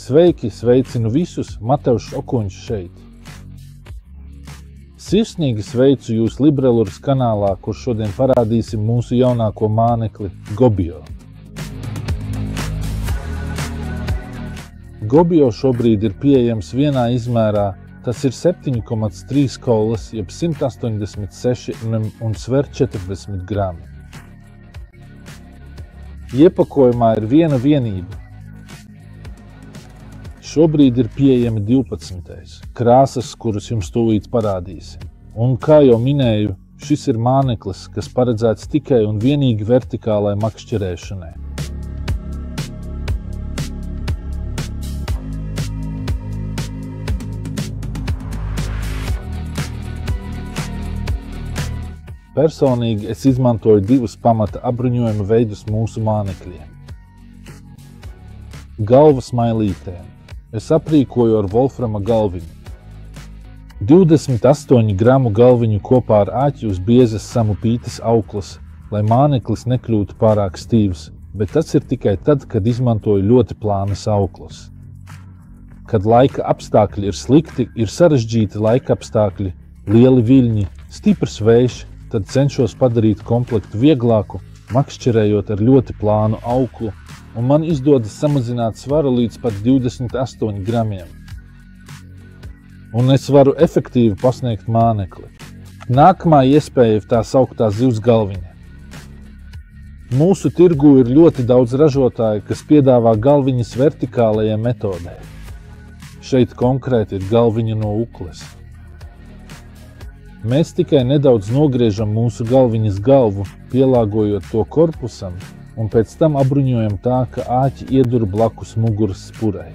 Sveiki, sveicinu visus, Matevs Okuņš šeit. Sirsnīgi sveicu jūs Librelurs kanālā, kur šodien parādīsim mūsu jaunāko mānekli Gobio. Gobio šobrīd ir pieejams vienā izmērā, tas ir 7,3 kaulas, jeb 186 un sver 40 grami. Iepakojumā ir viena vienība. Šobrīd ir pieejami 12. krāsas, kuras jums tūlīt parādīsim. Un, kā jau minēju, šis ir māneklis, kas paredzēts tikai un vienīgi vertikālai makšķerēšanai. Personīgi es izmantoju divus pamata apbruņojuma veidus mūsu mānekļiem. Galvas mailītēm. Es aprīkoju ar volframa galviņu. 28 gramu galviņu kopā ar āķi uz biezas samupītas auklas, lai māneklis nekļūtu pārāk stīvs, bet tas ir tikai tad, kad izmantoju ļoti plānas auklas. Kad laika apstākļi ir slikti, ir sarežģīti laika apstākļi, lieli viļņi, stiprs vējš, tad cenšos padarīt komplektu vieglāku, makšķerējot ar ļoti plānu auklu, un man izdodas samazināt svaru līdz pat 28 gramiem. Un es varu efektīvi pasniegt mānekli. Nākamā iespēja ir tā sauktā zivs galviņa. Mūsu tirgū ir ļoti daudz ražotāju, kas piedāvā galviņas vertikālajai metodē. Šeit konkrēti ir galviņa no ukles. Mēs tikai nedaudz nogriežam mūsu galviņas galvu, pielāgojot to korpusam, un pēc tam apbruņojam tā, ka āķi iedur blakus muguras spurai.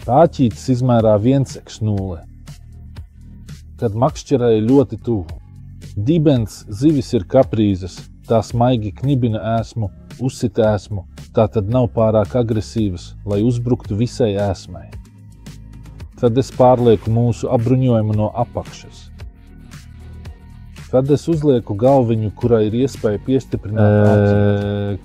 Āķītis izmērā 1,0. Kad makšķerēja ļoti tuvu. Dibens zivis ir kaprīzes, tās maigi knibina ēsmu, uzsit ēsmu, tā tad nav pārāk agresīvas, lai uzbruktu visai ēsmai. Tad es pārlieku mūsu apbruņojumu no apakšas. Tad es uzlieku galviņu, kurai ir iespēja piestiprināt āķi.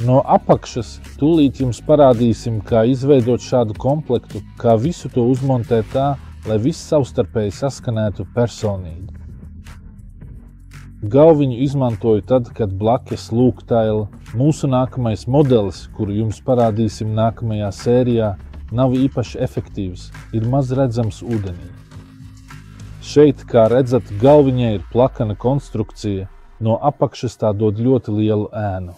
No apakšas tūlīt jums parādīsim, kā izveidot šādu komplektu, kā visu to uzmontēt tā, lai viss savstarpēji saskanētu personīgi. Galviņu izmantoju tad, kad blakus lūgtaila, mūsu nākamais modelis, kuru jums parādīsim nākamajā sērijā, nav īpaši efektīvs, ir maz redzams ūdenī. Šeit, kā redzat, galviņai ir plakana konstrukcija, no apakšas tā dod ļoti lielu ēnu.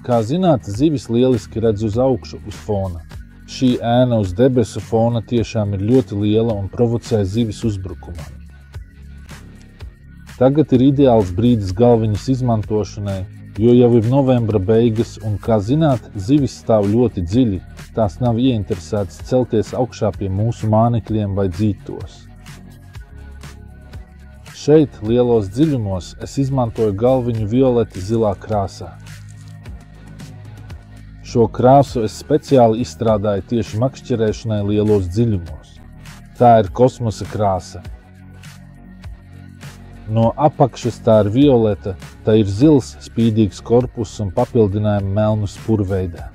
Kā zināt, zivis lieliski redz uz augšu uz fona. Šī ēna uz debesu fona tiešām ir ļoti liela un provocē zivis uzbrukumā. Tagad ir ideāls brīdis galviņas izmantošanai, jo jau ir novembra beigas un, kā zināt, zivis stāv ļoti dziļi, tās nav ieinteresētas celties augšā pie mūsu mānekļiem vai dzītos. Šeit, lielos dziļumos, es izmantoju galviņu violeti zilā krāsā. Šo krāsu es speciāli izstrādāju tieši makšķerēšanai lielos dziļumos. Tā ir kosmosa krāsa. No apakšas tā ir violeta, tā ir zils, spīdīgs korpus un papildinājumi melnu spurveidā.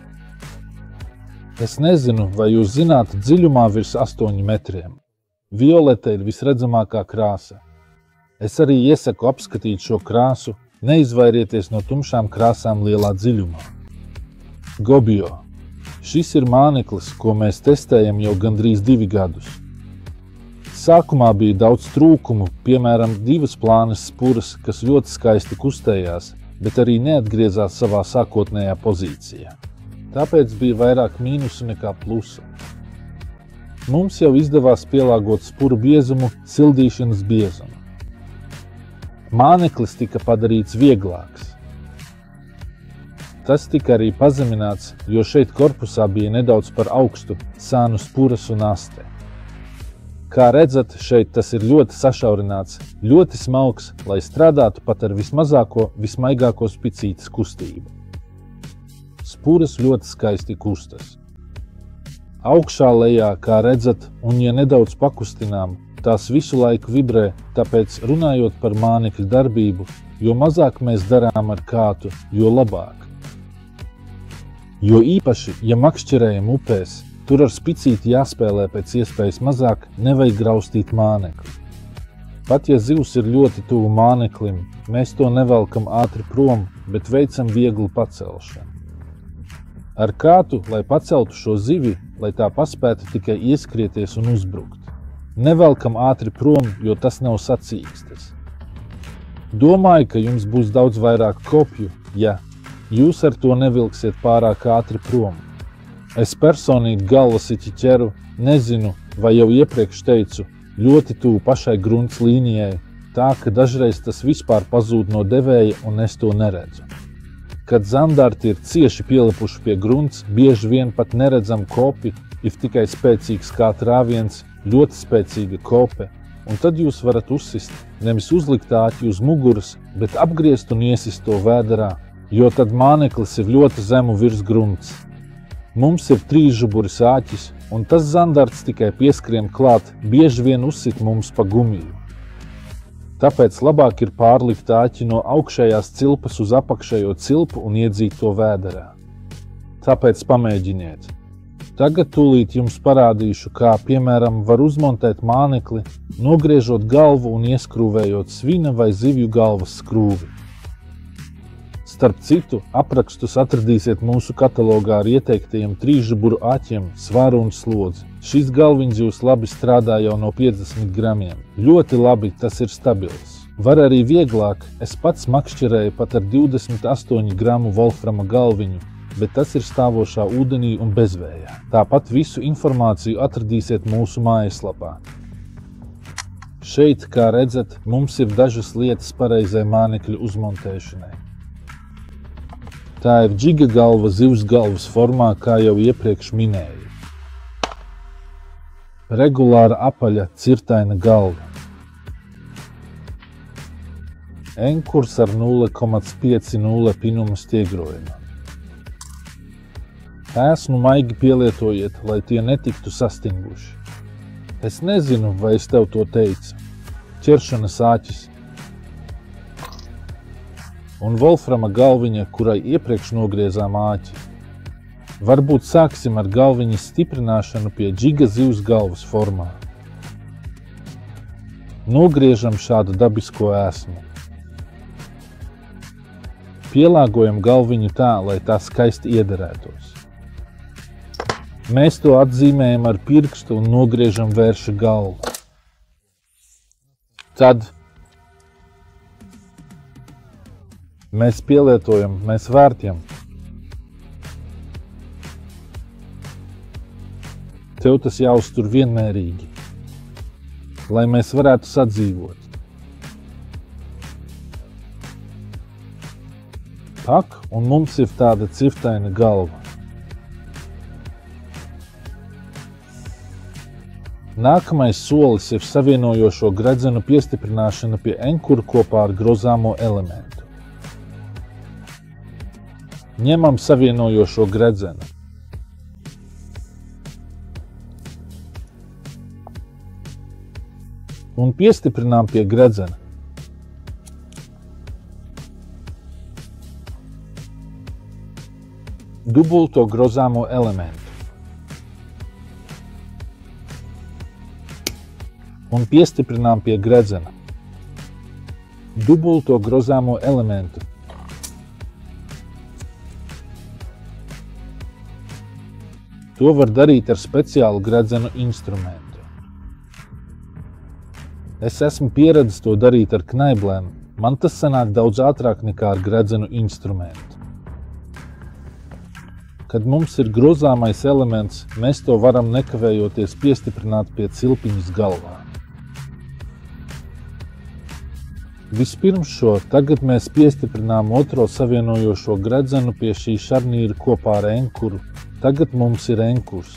Es nezinu, vai jūs zināt, dziļumā virs 8 metriem. Violeta ir visredzamākā krāsa. Es arī iesaku apskatīt šo krāsu, neizvairieties no tumšām krāsām lielā dziļumā. Gobio. Šis ir māneklis, ko mēs testējam jau gandrīz 2 gadus. Sākumā bija daudz trūkumu, piemēram, 2 plānas spuras, kas ļoti skaisti kustējās, bet arī neatgriezās savā sākotnējā pozīcijā. Tāpēc bija vairāk mīnusu nekā plusu. Mums jau izdevās pielāgot spuru biezumu, sildīšanas biezumu. Māneklis tika padarīts vieglāks. Tas tika arī pazemināts, jo šeit korpusā bija nedaudz par augstu sānu spuras un aste. Kā redzat, šeit tas ir ļoti sašaurināts, ļoti smalks, lai strādātu pat ar vismazāko, vismaigāko spicītes kustību. Spuras ļoti skaisti kustas. Augšā lejā, kā redzat, un ja nedaudz pakustinām, tās visu laiku vibrē, tāpēc runājot par mānekļu darbību, jo mazāk mēs darām ar kātu, jo labāk. Jo īpaši, ja makšķerējam upēs, tur ar spicīti jāspēlē pēc iespējas mazāk, nevajag graustīt mānekli. Pat ja zivs ir ļoti tuvu māneklim, mēs to nevelkam ātri prom, bet veicam vieglu pacelšanu. Ar kātu, lai paceltu šo zivi, lai tā paspētu tikai ieskrieties un uzbrukt. Nevelkam ātri prom, jo tas nav sacīkstes. Domāju, ka jums būs daudz vairāk kopju, ja jūs ar to nevilksiet pārāk ātri prom. Es personīgi galvasiķi ķeru, nezinu, vai jau iepriekš teicu, ļoti tuvu pašai grunts līnijai, tā, ka dažreiz tas vispār pazūd no devēja un es to neredzu. Kad zandarti ir cieši pielipuši pie grunts, bieži vien pat neredzam kopi, ir tikai spēcīgs kā trāviens, ļoti spēcīga kope, un tad jūs varat uzsist, nevis uzlikt āķi uz muguras, bet apgriezt un iesist to vēderā, jo tad māneklis ir ļoti zemu virs grunts. Mums ir 3 žuburis āķis, un tas zandarts tikai pieskrien klāt, bieži vien uzsit mums pa gumiju. Tāpēc labāk ir pārlikt āķi no augšējās cilpas uz apakšējo cilpu un iedzīt to vēderā. Tāpēc pamēģiniet. Tagad tūlīt jums parādīšu, kā, piemēram, var uzmontēt mānekli, nogriežot galvu un ieskrūvējot svina vai zivju galvas skrūvi. Starp citu, aprakstus atradīsiet mūsu katalogā ar ieteiktajiem 3 žuburu āķiem, svaru un slodzi. Šis galviņzivs labi strādā jau no 50 gramiem. Ļoti labi, tas ir stabils. Var arī vieglāk, es pats makšķerēju pat ar 28 gramu volframa galviņu, bet tas ir stāvošā ūdenī un bezvējā. Tāpat visu informāciju atradīsiet mūsu mājaslapā. Šeit, kā redzat, mums ir dažas lietas pareizai mānekļu uzmontēšanai. Tā ir džiga galva zivs galvas formā, kā jau iepriekš minēju. Regulāra apaļa cirtaina galva. Enkurs ar 0,50 pinuma stiegrojuma. Ēsmu maigi pielietojiet, lai tie netiktu sastinguši. Es nezinu, vai es tev to teicu. Ķeršanas āķis. Un volframa galviņa, kurai iepriekš nogriezām āķi. Varbūt sāksim ar galviņas stiprināšanu pie džiga zivs galvas formā. Nogriežam šādu dabisko ēsmu. Pielāgojam galviņu tā, lai tā skaisti iederētos. Mēs to atzīmējam ar pirkstu un nogriežam vērša galvu. Tad mēs pielietojam, mēs vērtjam. Tev tas jāuztur vienmērīgi, lai mēs varētu sadzīvot. Pak, un mums ir tāda ciftaina galva. Nākamais solis ir savienojošo gredzenu piestiprināšana pie enkura kopā ar grozāmo elementu. Ņemam savienojošo gredzenu. Un piestiprinām pie gredzena. Dubulto grozāmo elementu. Un piestiprinām pie gredzena. Dubulto grozāmo elementu. To var darīt ar speciālu gredzenu instrumentu. Es esmu pieredzis to darīt ar knaiblēm. Man tas sanāk daudz ātrāk nekā ar gredzenu instrumentu. Kad mums ir grozāmais elements, mēs to varam nekavējoties piestiprināt pie cilpiņas galvā. Vispirms tagad mēs piestiprinām otro savienojošo gredzenu pie šī šarnīra kopā ar enkuru. Tagad mums ir enkurs.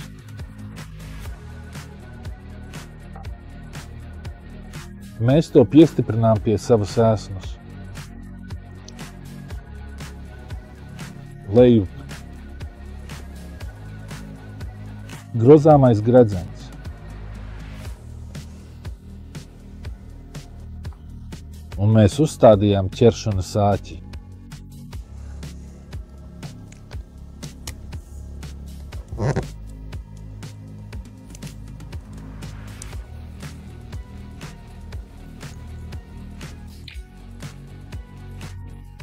Mēs to piestiprinām pie savas ēsmas. Lejup. Grozāmais gredzens. Un mēs uzstādījām ķeršanas āķi.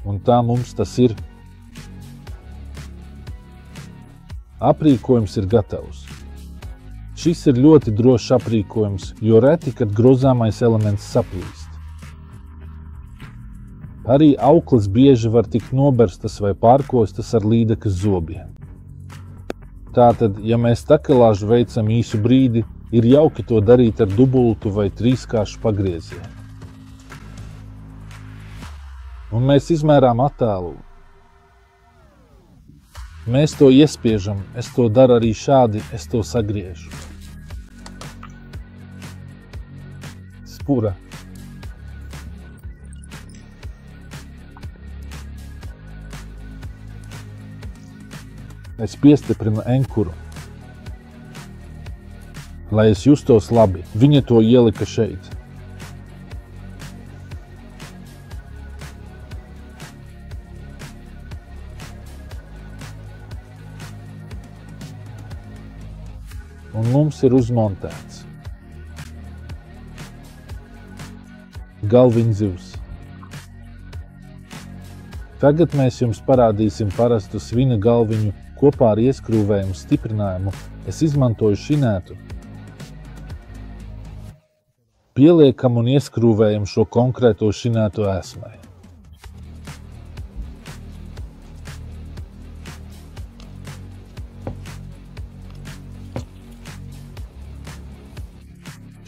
un tā mums tas ir. Aprīkojums ir gatavs. Šis ir ļoti drošs aprīkojums, jo reti, kad grozāmais elements saplīst. Arī auklas bieži var tikt noberstas vai pārkostas ar līdekas zobiem. Tātad, ja mēs takelāžu veicam īsu brīdi, ir jauki to darīt ar dubultu vai trīskāršu pagriezienu. Un mēs izmērām attēlu. Mēs to iespiežam, es to daru arī šādi, es to sagriežu. Spura. Es piestiprinu enkuru, lai es justos labi. Viņa to ielika šeit. Un mums ir uzmontēts galviņzivs. Tagad mēs jums parādīsim parastu svina galviņu kopā ar ieskrūvējumu stiprinājumu. Es izmantoju šinētu. Pieliekam un ieskrūvējam šo konkrēto šinētu ēsmai.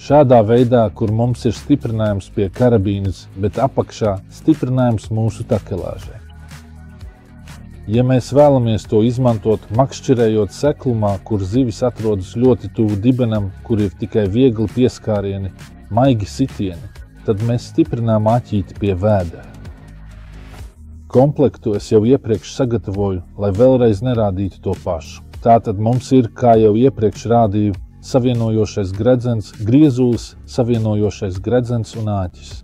Šādā veidā, kur mums ir stiprinājums pie karabīnes, bet apakšā stiprinājums mūsu takelāžai. Ja mēs vēlamies to izmantot makšķerējot seklumā, kur zivis atrodas ļoti tuvu dibenam, kur ir tikai viegli pieskārieni, maigi sitieni, tad mēs stiprinām aķīti pie vēdera. Komplektu es jau iepriekš sagatavoju, lai vēlreiz nerādītu to pašu. Tātad mums ir, kā jau iepriekš rādīju, savienojošais gredzens, griezulis, savienojošais gredzens un āķis.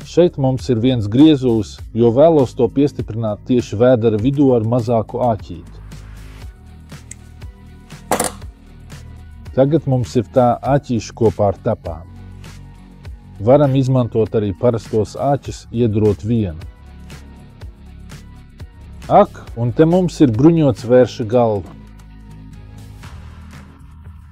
Šeit mums ir viens griezulis, jo vēlos to piestiprināt tieši vēdera vidū ar mazāku āķīti. Tagad mums ir tā āķīša kopā ar tapām. Varam izmantot arī parastos āķis, iedurot vienu. Ak, un te mums ir bruņots vērša galva.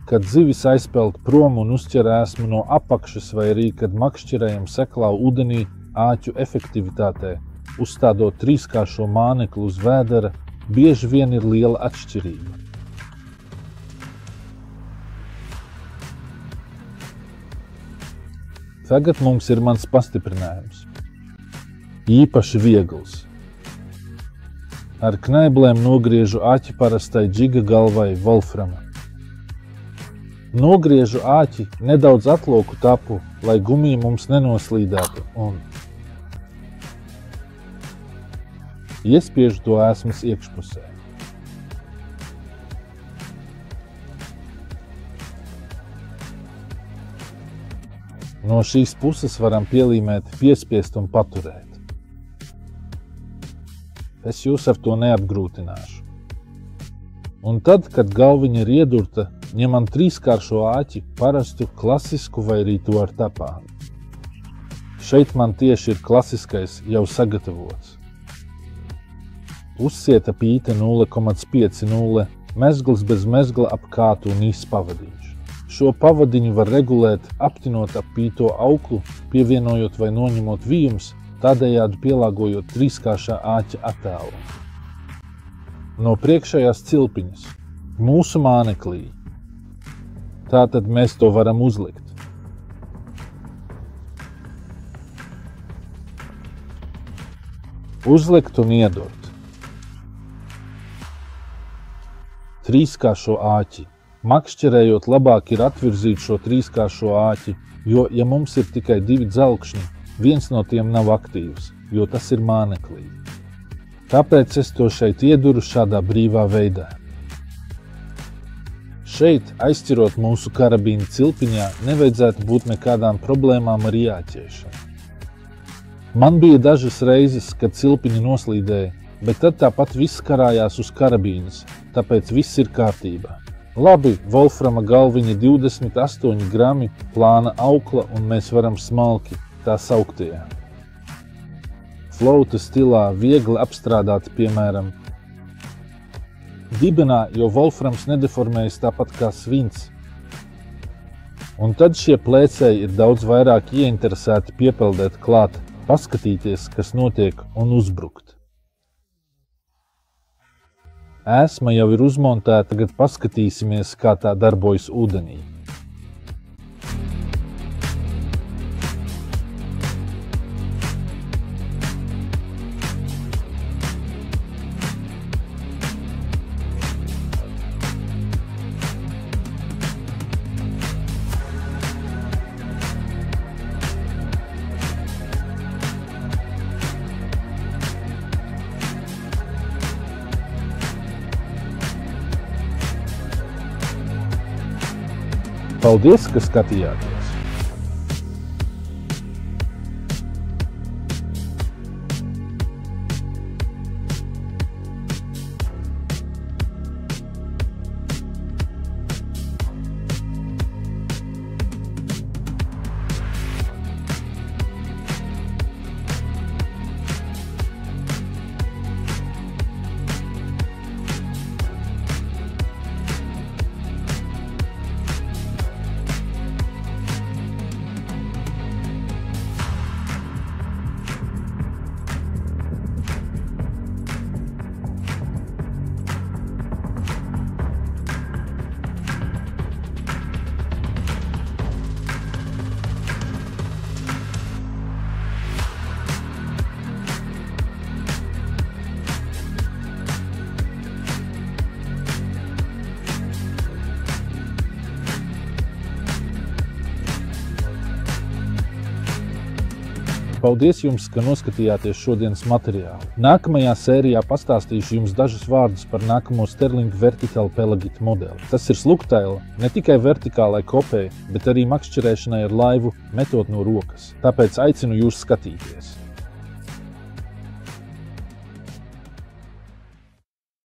Kad zivis aizpeld prom un uzķer ēsmu no apakšas vai arī, kad makšķerējam seklā ūdenī āķu efektivitātē, uzstādot trīskāršo māneklu uz vēdera, bieži vien ir liela atšķirība. Tagad mums ir mans pastiprinājums. Īpaši viegls. Ar knaiblēm nogriežu āķi parastai džiga galvai Wolframa. Nogriežu āķi, nedaudz atloku tapu, lai gumija mums nenoslīdētu un iespiežu to ēsmas iekšpusē. No šīs puses varam pielīmēt, piespiest un paturēt. Es jūs ar to neapgrūtināšu. Un tad, kad galviņa ir iedurta, ņemam trīskāršo āķi, parastu, klasisku vai arī to ar tapām. Šeit man tieši ir klasiskais jau sagatavots. Uzsieta pīte 0,50, mezgls bez mezgla ap kātu un īsts pavadiņš. Šo pavadiņu var regulēt, aptinot ap pīto auklu, pievienojot vai noņemot vijums, tādējādi pielāgojot trīskāršā āķa attēlu. No priekšējās cilpiņas, mūsu māneklī. Tātad mēs to varam uzlikt. Uzlikt un iedurt. Trīskāršo āķi. Makšķerējot labāk ir atvirzīt šo trīskāršo āķi, jo, ja mums ir tikai divi dzelkšņi, viens no tiem nav aktīvs, jo tas ir māneklī. Tāpēc es to šeit ieduru šādā brīvā veidā. Šeit, aizķirot mūsu karabīnu cilpiņā, nevajadzētu būt nekādām problēmām ar ieāķiešanu. Man bija dažas reizes, kad cilpiņi noslīdēja, bet tad tāpat viss karājās uz karabīnas, tāpēc viss ir kārtībā. Labi, Wolframa galviņa 28 grami, plāna aukla un mēs varam smalki tā sauktajā. floata stilā, viegli apstrādāti, piemēram. Dibenā, jo volframs nedeformējas tāpat kā svins. Un tad šie plēcēji ir daudz vairāk ieinteresēti piepeldēt klāt, paskatīties, kas notiek, un uzbrukt. Ēsma jau ir uzmontēta, tagad paskatīsimies, kā tā darbojas ūdenī. Paldies, ka skatījāties! Paldies jums, ka noskatījāties šodienas materiālu. Nākamajā sērijā pastāstīšu jums dažus vārdus par nākamo Sterling Vertical Pelagita modeli. Tas ir sluktaila ne tikai vertikālai kopei, bet arī makšķerēšanai ar laivu, metot no rokas. Tāpēc aicinu jūs skatīties.